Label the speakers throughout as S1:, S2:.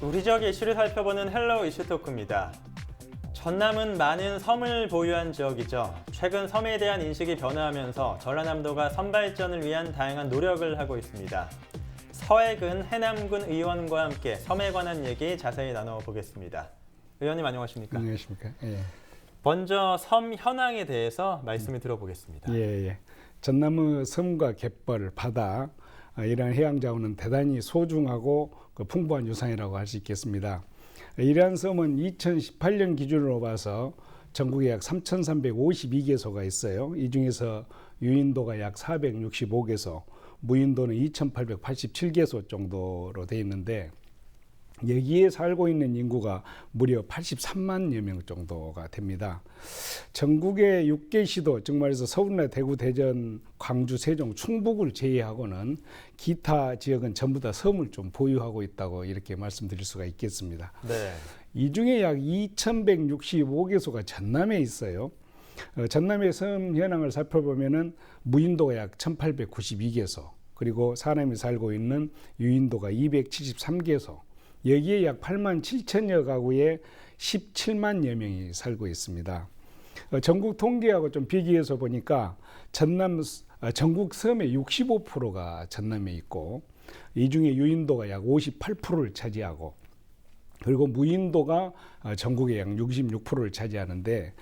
S1: 우리 지역 이슈를 살펴보는 헬로우 이슈 토크입니다. 전남은 많은 섬을 보유한 지역이죠. 최근 섬에 대한 인식이 변화하면서 전라남도가 섬 발전을 위한 다양한 노력을 하고 있습니다. 서해근 해남군 의원과 함께 섬에 관한 얘기 자세히 나눠보겠습니다. 의원님 안녕하십니까?
S2: 안녕하십니까? 예.
S1: 먼저 섬 현황에 대해서 말씀을 들어보겠습니다.
S2: 예. 전남의 섬과 갯벌, 바다 이러한 해양 자원은 대단히 소중하고 풍부한 유산이라고 할 수 있겠습니다. 이러한 섬은 2018년 기준으로 봐서 전국에 약 3,352개소가 있어요. 이 중에서 유인도가 약 465개소, 무인도는 2,887개소 정도로 되어 있는데 여기에 살고 있는 인구가 무려 83만여 명 정도가 됩니다. 전국의 6개 시도, 즉 말해서 서울이나 대구, 대전, 광주, 세종, 충북을 제외하고는 기타 지역은 전부 다 섬을 좀 보유하고 있다고 이렇게 말씀드릴 수가 있겠습니다.
S1: 네.
S2: 이 중에 약 2,165개소가 전남에 있어요. 전남의 섬 현황을 살펴보면은 무인도가 약 1,892개소, 그리고 사람이 살고 있는 유인도가 273개소, 여기에 약 8만 7천여 가구에 17만여 명이 살고 있습니다. 전국 통계하고 좀 비교해서 보니까 전국 섬의 65%가 전남에 있고, 이 중에 유인도가 약 58%를 차지하고, 그리고 무인도가 전국의 약 66%를 차지하는데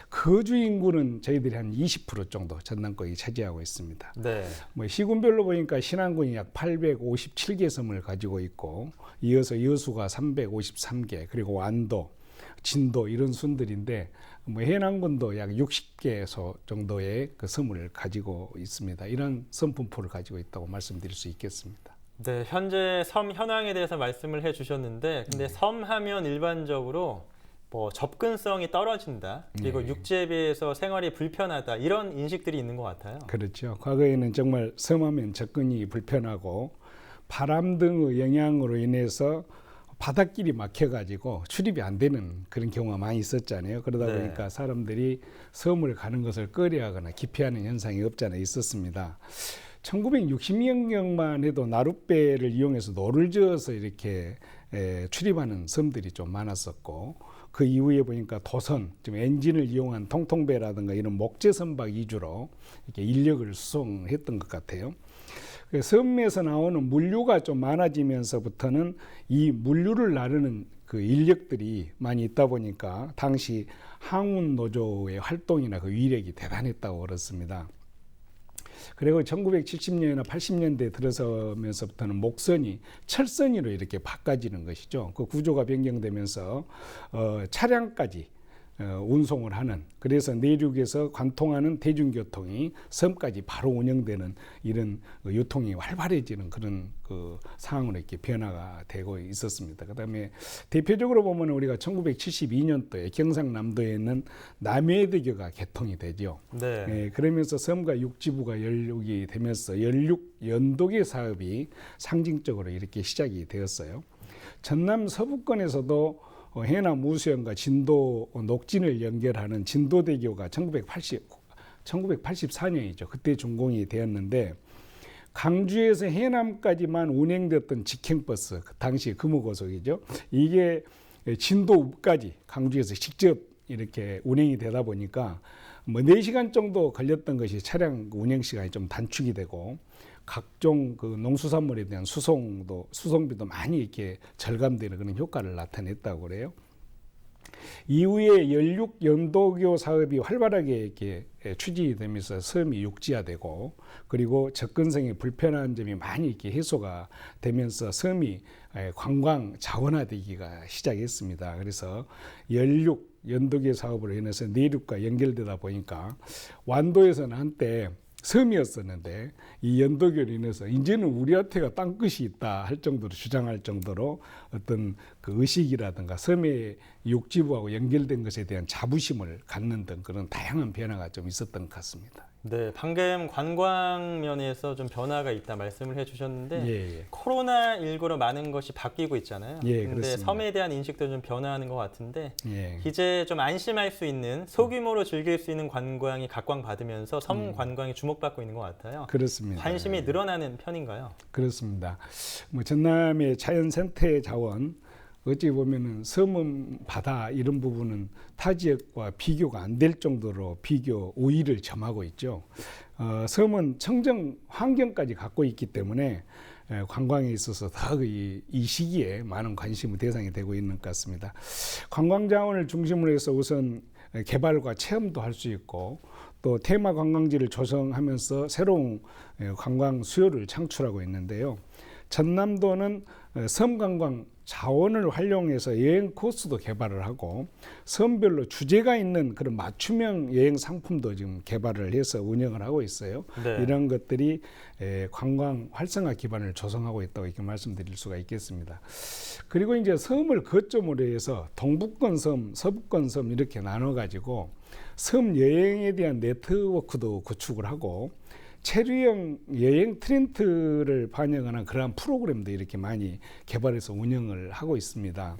S2: 거주 인구는 저희들이 한 20% 정도 전남권이 차지하고 있습니다.
S1: 네.
S2: 시군별로 보니까 신안군이 약 857개 섬을 가지고 있고, 이어서 여수가 353개, 그리고 완도, 진도 이런 순들인데 해남군도 약 60개소 정도의 그 섬을 가지고 있습니다. 이런 섬 분포를 가지고 있다고 말씀드릴 수 있겠습니다.
S1: 네, 현재 섬 현황에 대해서 말씀을 해주셨는데, 근데 섬 하면 일반적으로 뭐 접근성이 떨어진다, 그리고 육지에 비해서 생활이 불편하다, 이런 인식들이 있는 것 같아요.
S2: 그렇죠. 과거에는 정말 섬하면 접근이 불편하고 바람 등의 영향으로 인해서 바닷길이 막혀가지고 출입이 안 되는 그런 경우가 많이 있었잖아요. 그러다
S1: 네.
S2: 보니까 사람들이 섬을 가는 것을 꺼려하거나 기피하는 현상이 없잖아 있었습니다. 1960년경만 해도 나룻배를 이용해서 노를 저어서 이렇게 출입하는 섬들이 좀 많았었고, 그 이후에 보니까 도선, 좀 엔진을 이용한 통통배라든가 이런 목재 선박 위주로 이렇게 인력을 수송했던 것 같아요. 섬에서 나오는 물류가 좀 많아지면서부터는 이 물류를 나르는 그 인력들이 많이 있다 보니까 당시 항운 노조의 활동이나 그 위력이 대단했다고 그렇습니다. 그리고 1970년이나 80년대 들어서면서부터는 목선이 철선이로 이렇게 바꿔지는 것이죠. 그 구조가 변경되면서 차량까지 운송을 하는, 그래서 내륙에서 관통하는 대중교통이 섬까지 바로 운영되는 이런 유통이 활발해지는 그런 그 상황으로 이렇게 변화가 되고 있었습니다. 그다음에 대표적으로 보면 우리가 1972년도에 경상남도에 있는 남해대교가 개통이 되죠.
S1: 네.
S2: 그러면서 섬과 육지부가 연육이 되면서 연륙 연도계 사업이 상징적으로 이렇게 시작이 되었어요. 전남 서부권에서도 해남 우수연과 진도 녹진을 연결하는 진도대교가 1984년이죠. 그때 준공이 되었는데, 강주에서 해남까지만 운행됐던 직행버스, 그 당시 금호고속이죠. 이게 진도까지 강주에서 직접 이렇게 운행이 되다 보니까 4시간 정도 걸렸던 것이 차량 운행 시간이 좀 단축이 되고, 각종 그 농수산물에 대한 수송비도 많이 이렇게 절감되는 그런 효과를 나타냈다고 그래요. 이후에 연륙 연도교 사업이 활발하게 이렇게 추진이 되면서 섬이 육지화되고, 그리고 접근성이 불편한 점이 많이 이렇게 해소가 되면서 섬이 관광 자원화되기가 시작했습니다. 그래서 연륙 연도교 사업으로 인해서 내륙과 연결되다 보니까 완도에서는 한때 섬이었었는데 이 연도교로 인해서 이제는 우리한테가 땅끝이 있다 할 정도로 주장할 정도로 어떤 그 의식이라든가 섬의 육지부하고 연결된 것에 대한 자부심을 갖는 등 그런 다양한 변화가 좀 있었던 것 같습니다.
S1: 네, 방금 관광 면에서 좀 변화가 있다 말씀을 해주셨는데,
S2: 예.
S1: 코로나19로 많은 것이 바뀌고 있잖아요.
S2: 예,
S1: 근데
S2: 그렇습니다.
S1: 섬에 대한 인식도 좀 변화하는 것 같은데,
S2: 예.
S1: 이제 좀 안심할 수 있는, 소규모로 즐길 수 있는 관광이 각광받으면서 섬 관광이 주목받고 있는 것 같아요.
S2: 그렇습니다.
S1: 관심이 늘어나는 편인가요?
S2: 그렇습니다. 전남의 자연 생태 자원 어찌 보면은 섬은 바다 이런 부분은 타 지역과 비교가 안 될 정도로 비교 우위를 점하고 있죠. 섬은 청정 환경까지 갖고 있기 때문에 관광에 있어서 더 이 시기에 많은 관심의 대상이 되고 있는 것 같습니다. 관광 자원을 중심으로 해서 우선 개발과 체험도 할 수 있고 또 테마 관광지를 조성하면서 새로운 관광 수요를 창출하고 있는데요. 전남도는 섬 관광 자원을 활용해서 여행 코스도 개발을 하고 섬별로 주제가 있는 그런 맞춤형 여행 상품도 지금 개발을 해서 운영을 하고 있어요.
S1: 네.
S2: 이런 것들이 관광 활성화 기반을 조성하고 있다고 이렇게 말씀드릴 수가 있겠습니다. 그리고 이제 섬을 거점으로 해서 동북권 섬, 서북권 섬 이렇게 나눠가지고 섬 여행에 대한 네트워크도 구축을 하고 체류형 여행 트렌드를 반영하는 그러한 프로그램도 이렇게 많이 개발해서 운영을 하고 있습니다.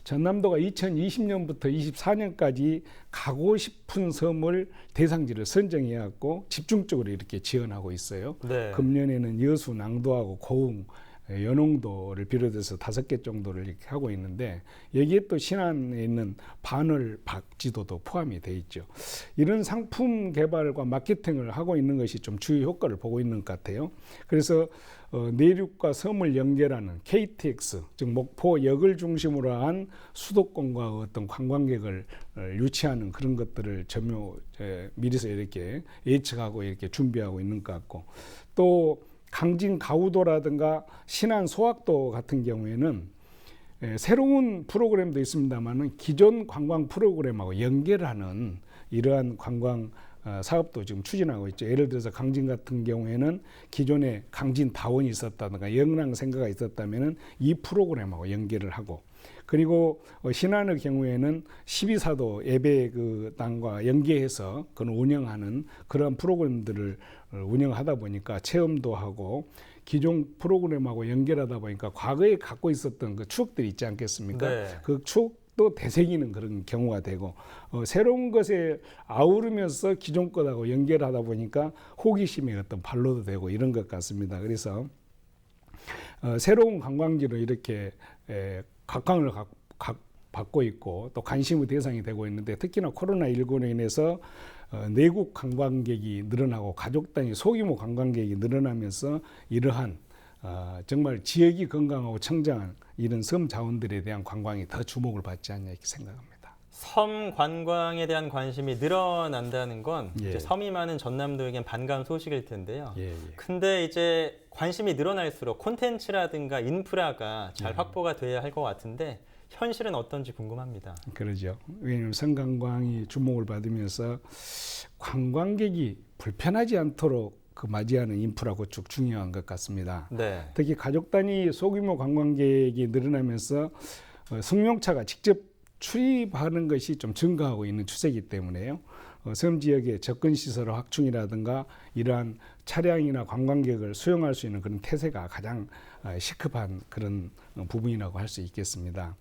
S2: 전남도가 2020년부터 24년까지 가고 싶은 섬을 대상지를 선정해 갖고 집중적으로 이렇게 지원하고 있어요.
S1: 네.
S2: 금년에는 여수, 낭도하고 고흥, 연홍도를 비롯해서 5개 정도를 이렇게 하고 있는데 여기에 또 신안에 있는 반월 박지도도 포함이 돼 있죠. 이런 상품 개발과 마케팅을 하고 있는 것이 좀 주요 효과를 보고 있는 것 같아요. 그래서 내륙과 섬을 연결하는 KTX, 즉 목포역을 중심으로 한 수도권과 어떤 관광객을 유치하는 그런 것들을 미리서 이렇게 예측하고 이렇게 준비하고 있는 것 같고 또 강진 가우도라든가 신안 소학도 같은 경우에는 새로운 프로그램도 있습니다만은 기존 관광 프로그램하고 연결하는 이러한 관광 사업도 지금 추진하고 있죠. 예를 들어서 강진 같은 경우에는 기존에 강진 다원이 있었다든가 영랑생가가 있었다면은 이 프로그램하고 연결을 하고 그리고 신안의 경우에는 12사도 예배 그 당과 연계해서 그걸 운영하는 그런 프로그램들을 운영하다 보니까 체험도 하고 기존 프로그램하고 연결하다 보니까 과거에 갖고 있었던 그 추억들이 있지 않겠습니까?
S1: 네.
S2: 그 추억도 되새기는 그런 경우가 되고 새로운 것에 아우르면서 기존 것하고 연결하다 보니까 호기심의 어떤 발로도 되고 이런 것 같습니다. 그래서 새로운 관광지로 이렇게 각광을 받고 있고 또 관심의 대상이 되고 있는데 특히나 코로나19로 인해서 내국 관광객이 늘어나고 가족 단위 소규모 관광객이 늘어나면서 이러한 정말 지역이 건강하고 청정한 이런 섬 자원들에 대한 관광이 더 주목을 받지 않냐 이렇게 생각합니다.
S1: 섬 관광에 대한 관심이 늘어난다는 건
S2: 예.
S1: 이제 섬이 많은 전남도에겐 반가운 소식일 텐데요.
S2: 예.
S1: 근데 이제 관심이 늘어날수록 콘텐츠라든가 인프라가 잘 확보가 돼야 할 것 같은데 현실은 어떤지 궁금합니다.
S2: 그러죠. 왜냐하면 섬 관광이 주목을 받으면서 관광객이 불편하지 않도록 그 맞이하는 인프라 구축 중요한 것 같습니다.
S1: 네.
S2: 특히 가족 단위 소규모 관광객이 늘어나면서 승용차가 직접 출입하는 것이 좀 증가하고 있는 추세이기 때문에요. 섬 지역의 접근 시설 확충이라든가 이러한 차량이나 관광객을 수용할 수 있는 그런 태세가 가장 시급한 그런 부분이라고 할 수 있겠습니다.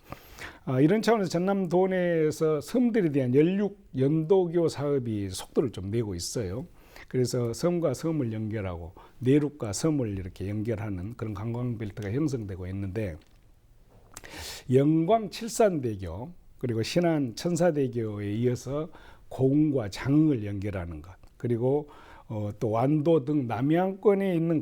S2: 이런 차원에서 전남도 내에서 섬들에 대한 연륙 연도교 사업이 속도를 좀 내고 있어요. 그래서 섬과 섬을 연결하고 내륙과 섬을 이렇게 연결하는 그런 관광벨트가 형성되고 있는데 영광 칠산대교 그리고 신안 천사대교에 이어서 고흥과 장흥을 연결하는 것 그리고 또 완도 등 남해안권에 있는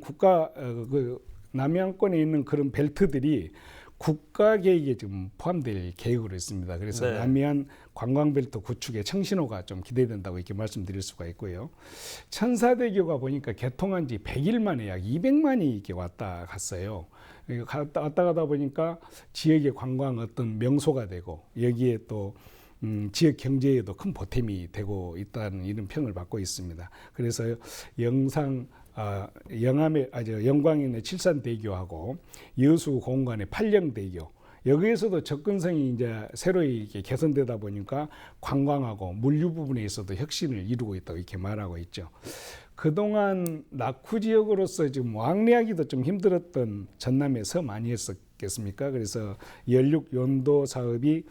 S2: 남해안권에 있는 그런 벨트들이 국가 계획에 지금 포함될 계획으로 있습니다. 그래서
S1: 네.
S2: 남해안 관광벨트 구축의 청신호가 좀 기대된다고 이렇게 말씀드릴 수가 있고요. 천사대교가 보니까 개통한 지 100일 만에 약 200만이 이렇게 왔다 갔어요. 왔다 가다 보니까 지역의 관광 어떤 명소가 되고 여기에 또 지역 경제에도 큰 보탬이 되고 있다는 이런 평을 받고 있습니다. 그래서 영광에 있는 칠산대교하고 여수 공간의 팔령대교 여기에서도 접근성이 이제 새로 이렇게 개선되다 보니까 관광하고 물류 부분에 있어도 혁신을 이루고 있다고 이렇게 말하고 있죠. 그동안 낙후 지역으로서 지금 왕래하기도 좀 힘들었던 전남의 섬 아니었겠습니까? 그래서 연륙 연도 사업이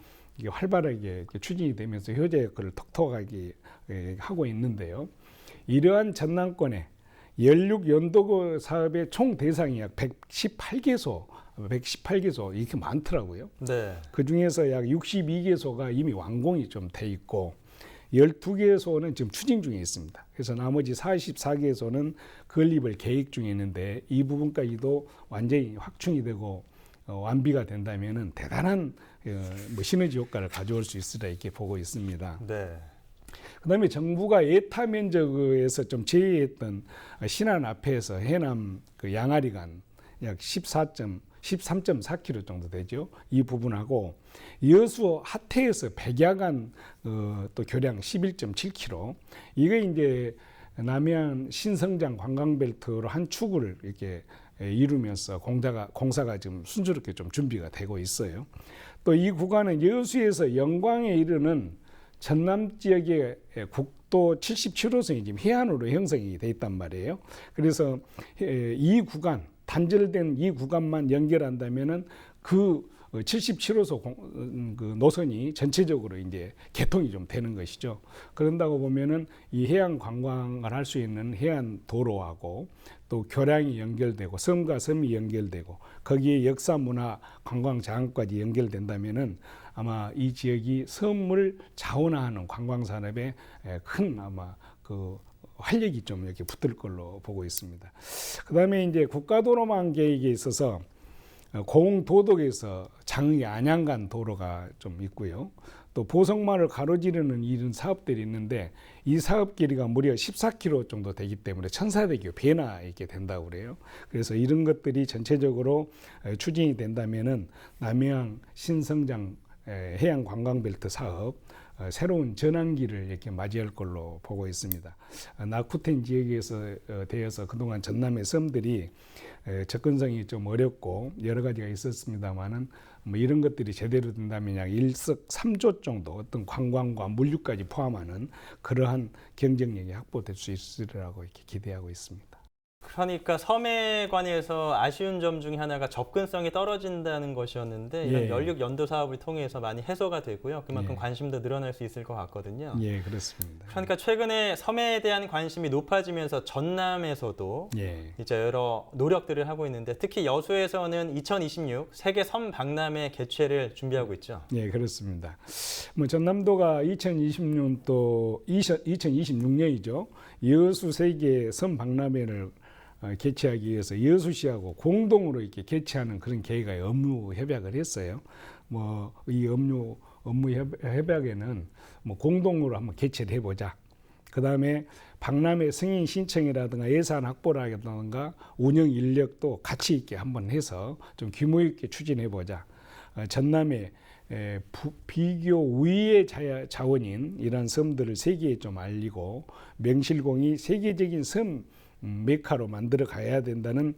S2: 활발하게 추진이 되면서 효자 역할을 톡톡하게 하고 있는데요. 이러한 전남권에 연륙 연도구 사업의 총 대상이 약 118개소 118개소 이렇게 많더라고요.
S1: 네.
S2: 그 중에서 약 62개소가 이미 완공이 좀 돼 있고 12개소는 지금 추진 중에 있습니다. 그래서 나머지 44개소는 건립을 계획 중에 있는데 이 부분까지도 완전히 확충이 되고 완비가 된다면은 대단한 뭐 시너지 효과를 가져올 수 있으리라 이렇게 보고 있습니다.
S1: 네.
S2: 그다음에 정부가 예타 면적에서 좀 제외했던 신안 앞에서 해남 그 양아리간 약 13.4km 정도 되죠. 이 부분하고 여수 하태에서 백야간 또 교량 11.7km. 이게 이제 남해안 신성장 관광벨트로 한 축을 이렇게 이루면서 공사가 지금 순조롭게 좀 준비가 되고 있어요. 또 이 구간은 여수에서 영광에 이르는 전남 지역의 국도 77호선이 지금 해안으로 형성이 돼 있단 말이에요. 그래서 이 구간 단절된 이 구간만 연결한다면은 그 77호선 그 노선이 전체적으로 이제 개통이 좀 되는 것이죠. 그런다고 보면은 이 해안 관광을 할 수 있는 해안 도로하고 또 교량이 연결되고 섬과 섬이 연결되고 거기에 역사 문화 관광 자원까지 연결된다면은 아마 이 지역이 섬을 자원화하는 관광 산업에 큰 아마 그 활력이 좀 이렇게 붙을 걸로 보고 있습니다. 그다음에 이제 국가도로망 계획에 있어서 공도덕에서 장흥 안양간 도로가 좀 있고요. 또 보성마을 가로지르는 이런 사업들이 있는데 이 사업 길이가 무려 14km 정도 되기 때문에 천사대교 배나 이렇게 된다고 그래요. 그래서 이런 것들이 전체적으로 추진이 된다면은 남해안 신성장 해양 관광벨트 사업 새로운 전환기를 이렇게 맞이할 걸로 보고 있습니다. 낙후된 지역에서 대해서 그동안 전남의 섬들이 접근성이 좀 어렵고 여러 가지가 있었습니다만은 뭐 이런 것들이 제대로 된다면 약 일석삼조 정도 어떤 관광과 물류까지 포함하는 그러한 경쟁력이 확보될 수 있으리라고 이렇게 기대하고 있습니다.
S1: 그러니까 섬에 관해서 아쉬운 점 중에 하나가 접근성이 떨어진다는 것이었는데 이런
S2: 예.
S1: 연륙 연도 사업을 통해서 많이 해소가 되고요. 그만큼
S2: 예.
S1: 관심도 늘어날 수 있을 것 같거든요.
S2: 예, 그렇습니다.
S1: 그러니까 최근에 섬에 대한 관심이 높아지면서 전남에서도
S2: 예.
S1: 이제 여러 노력들을 하고 있는데 특히 여수에서는 2026 세계 섬 박람회 개최를 준비하고 있죠.
S2: 예, 그렇습니다. 뭐 전남도가 2026년이죠. 여수 세계 섬 박람회를 개최하기 위해서 여수시하고 공동으로 이렇게 개최하는 그런 계획의 업무 협약을 했어요. 뭐 이 업무 협약에는 뭐 공동으로 한번 개최를 해보자. 그 다음에 박람회 승인 신청이라든가 예산 확보라든가 운영 인력도 같이 있게 한번 해서 좀 규모 있게 추진해보자. 전남의 비교 우위의 자원인 이런 섬들을 세계에 좀 알리고 명실공히 세계적인 섬 메카로 만들어 가야 된다는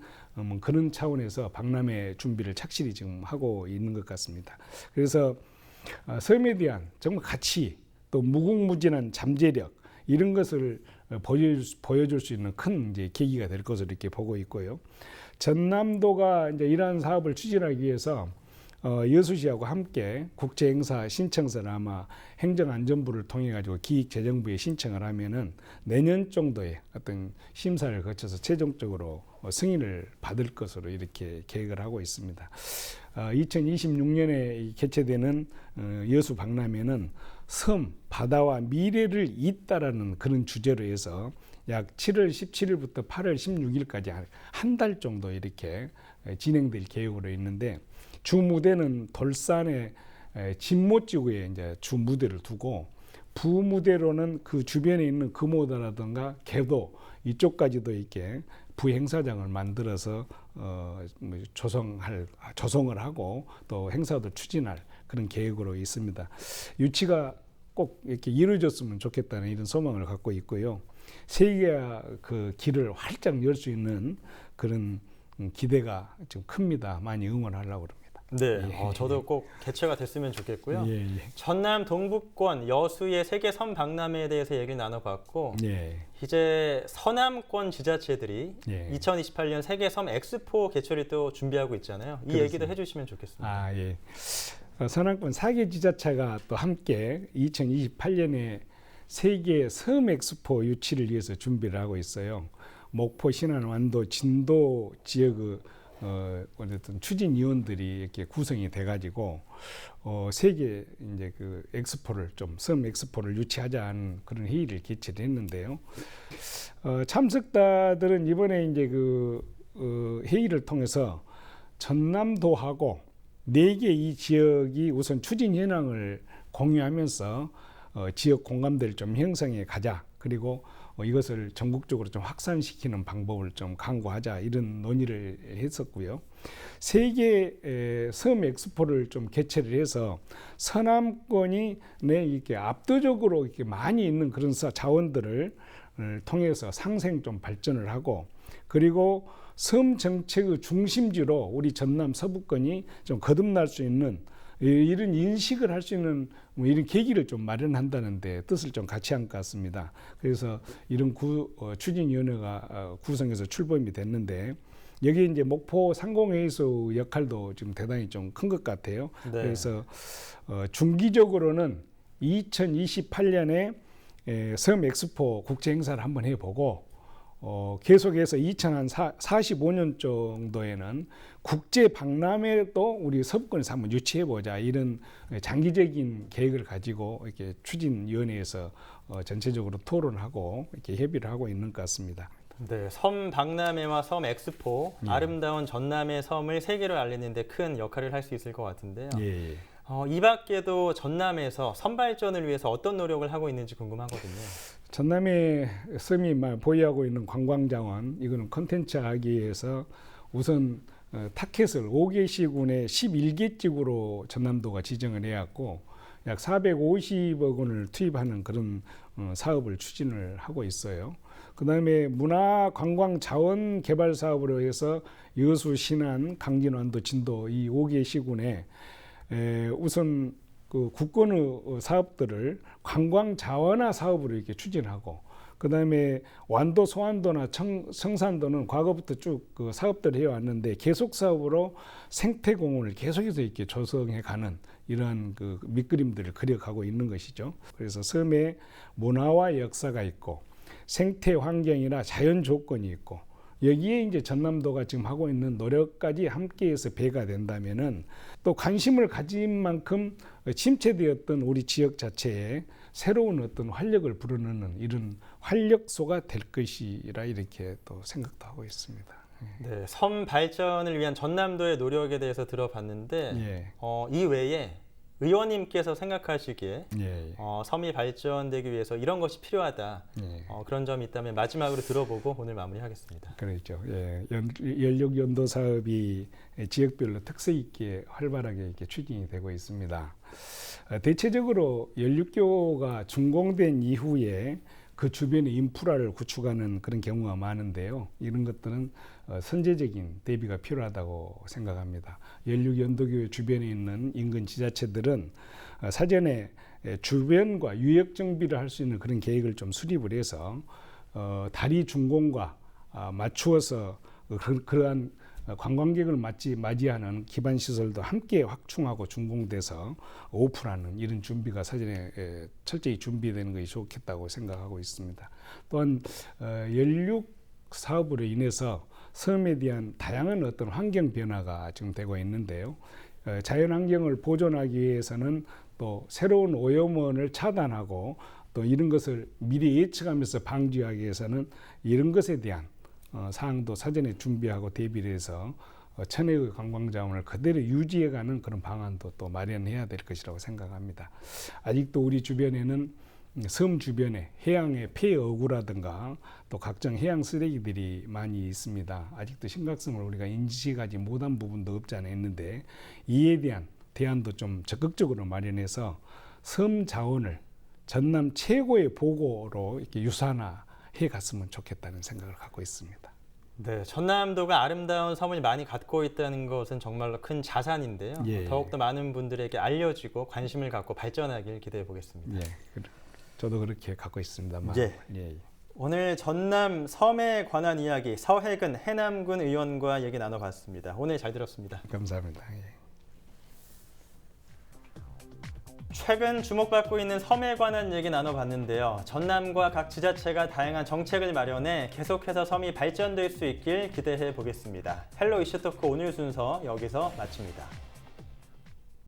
S2: 그런 차원에서 박람회 준비를 착실히 지금 하고 있는 것 같습니다. 그래서 섬에 대한 정말 가치 또 무궁무진한 잠재력 이런 것을 보여줄 수 있는 큰 이제 계기가 될 것으로 이렇게 보고 있고요. 전남도가 이제 이러한 사업을 추진하기 위해서 여수시하고 함께 국제행사 신청서를 아마 행정안전부를 통해 가지고 기획재정부에 신청을 하면은 내년 정도에 어떤 심사를 거쳐서 최종적으로 승인을 받을 것으로 이렇게 계획을 하고 있습니다. 2026년에 개최되는 여수 박람회는 섬, 바다와 미래를 잇다라는 그런 주제로 해서 약 7월 17일부터 8월 16일까지 한 달 정도 이렇게 진행될 계획으로 있는데 주 무대는 돌산의 진모지구에 이제 주 무대를 두고 부 무대로는 그 주변에 있는 금오다라든가 개도 이쪽까지도 이렇게 부행사장을 만들어서 조성을 하고 또 행사도 추진할 그런 계획으로 있습니다. 유치가 꼭 이렇게 이루어졌으면 좋겠다는 이런 소망을 갖고 있고요. 세계가 그 길을 활짝 열 수 있는 그런 기대가 좀 큽니다. 많이 응원하려고 합니다.
S1: 네, 저도 꼭 개최가 됐으면 좋겠고요.
S2: 예, 예.
S1: 전남 동북권 여수의 세계 섬 박람회에 대해서 얘기를 나눠봤고
S2: 예.
S1: 이제 서남권 지자체들이
S2: 예.
S1: 2028년 세계 섬 엑스포 개최를 또 준비하고 있잖아요. 이
S2: 그렇습니다.
S1: 얘기도 해주시면 좋겠습니다.
S2: 아, 예. 서남권 4개 지자체가 또 함께 2028년에 세계 섬 엑스포 유치를 위해서 준비를 하고 있어요. 목포, 신안, 완도, 진도 지역의 어쨌든 추진위원들이 이렇게 구성이 돼가지고 세계 이제 그 엑스포를 좀 섬 엑스포를 유치하자는 그런 회의를 개최를 했는데요. 참석자들은 이번에 이제 그 회의를 통해서 전남도하고 4개 이 지역이 우선 추진 현황을 공유하면서 지역 공감대를 좀 형성해 가자. 그리고 이것을 전국적으로 좀 확산시키는 방법을 좀 강구하자 이런 논의를 했었고요. 세계 섬 엑스포를 좀 개최를 해서 서남권이 이렇게 압도적으로 이렇게 많이 있는 그런 자원들을 통해서 상생 좀 발전을 하고 그리고 섬 정책의 중심지로 우리 전남 서부권이 좀 거듭날 수 있는 이런 인식을 할 수 있는 이런 계기를 좀 마련한다는데 뜻을 좀 같이 한 것 같습니다. 그래서 이런 추진위원회가 구성해서 출범이 됐는데 여기 이제 목포 상공회의소 역할도 지금 대단히 좀 큰 것 같아요. 네. 그래서 중기적으로는 2028년에 섬 엑스포 국제 행사를 한번 해보고 계속해서 2045년 정도에는 국제 박람회도 우리 서부권에서 한번 유치해보자 이런 장기적인 계획을 가지고 이렇게 추진위원회에서 전체적으로 토론하고 이렇게 협의를 하고 있는 것 같습니다.
S1: 네, 섬 박람회와 섬 엑스포, 아름다운 전남의 섬을 세계로 알리는 데 큰 역할을 할 수 있을 것 같은데요. 예. 이 밖에도 전남에서 섬 발전을 위해서 어떤 노력을 하고 있는지 궁금하거든요.
S2: 전남의 섬이 보유하고 있는 관광자원, 이거는 콘텐츠 하기 위해서 우선 타켓을 5개 시군에 11개 지구로 전남도가 지정을 해왔고 약 450억 원을 투입하는 그런 사업을 추진을 하고 있어요. 그 다음에 문화관광자원 개발 사업으로 해서 여수, 신안, 강진, 완도, 진도 이 5개 시군에 우선 그 국권의 사업들을 관광 자원화 사업으로 이렇게 추진하고 그 다음에 완도, 소환도나 성산도는 과거부터 쭉 그 사업들을 해왔는데 계속 사업으로 생태공원을 계속해서 이렇게 조성해가는 이러한 그 밑그림들을 그려가고 있는 것이죠. 그래서 섬에 문화와 역사가 있고 생태 환경이나 자연 조건이 있고 여기에 이제 전남도가 지금 하고 있는 노력까지 함께해서 배가 된다면은 또 관심을 가진 만큼 침체되었던 우리 지역 자체에 새로운 어떤 활력을 불어넣는 이런 활력소가 될 것이라 이렇게 또 생각도 하고 있습니다.
S1: 네, 섬 발전을 위한 전남도의 노력에 대해서 들어봤는데 예. 이 외에 의원님께서 생각하시기에 섬이 발전되기 위해서 이런 것이 필요하다. 그런 점이 있다면 마지막으로 들어보고 오늘 마무리하겠습니다.
S2: 그렇죠. 예, 연륙 연도 사업이 지역별로 특색 있게 활발하게 이렇게 추진이 되고 있습니다. 대체적으로 연륙교가 준공된 이후에 그 주변의 인프라를 구축하는 그런 경우가 많은데요. 이런 것들은 선제적인 대비가 필요하다고 생각합니다. 연륙연도교 주변에 있는 인근 지자체들은 사전에 주변과 유역 정비를 할 수 있는 그런 계획을 좀 수립을 해서 다리 준공과 맞추어서 그러한 관광객을 맞이하는 기반 시설도 함께 확충하고 준공돼서 오픈하는 이런 준비가 사전에 철저히 준비되는 것이 좋겠다고 생각하고 있습니다. 또한 연륙 사업으로 인해서 섬에 대한 다양한 어떤 환경 변화가 지금 되고 있는데요. 자연 환경을 보존하기 위해서는 또 새로운 오염원을 차단하고 또 이런 것을 미리 예측하면서 방지하기 위해서는 이런 것에 대한 사항도 사전에 준비하고 대비를 해서 천혜의 관광자원을 그대로 유지해가는 그런 방안도 또 마련해야 될 것이라고 생각합니다. 아직도 우리 주변에는 섬 주변에 해양의 폐어구라든가 또 각종 해양 쓰레기들이 많이 있습니다. 아직도 심각성을 우리가 인식하지 못한 부분도 없지 않아 있는데 이에 대한 대안도 좀 적극적으로 마련해서 섬 자원을 전남 최고의 보고로 이렇게 유산화해 갔으면 좋겠다는 생각을 갖고 있습니다.
S1: 네, 전남도가 아름다운 섬을 많이 갖고 있다는 것은 정말로 큰 자산인데요. 예. 더욱더 많은 분들에게 알려지고 관심을 갖고 발전하길 기대해 보겠습니다.
S2: 예, 저도 그렇게 갖고 있습니다만.
S1: 예. 예. 오늘 전남 섬에 관한 이야기 서해근 해남군 의원과 얘기 나눠봤습니다. 오늘 잘 들었습니다.
S2: 감사합니다. 예.
S1: 최근 주목받고 있는 섬에 관한 얘기 나눠봤는데요. 전남과 각 지자체가 다양한 정책을 마련해 계속해서 섬이 발전될 수 있길 기대해 보겠습니다. 헬로 이슈토크 오늘 순서 여기서 마칩니다.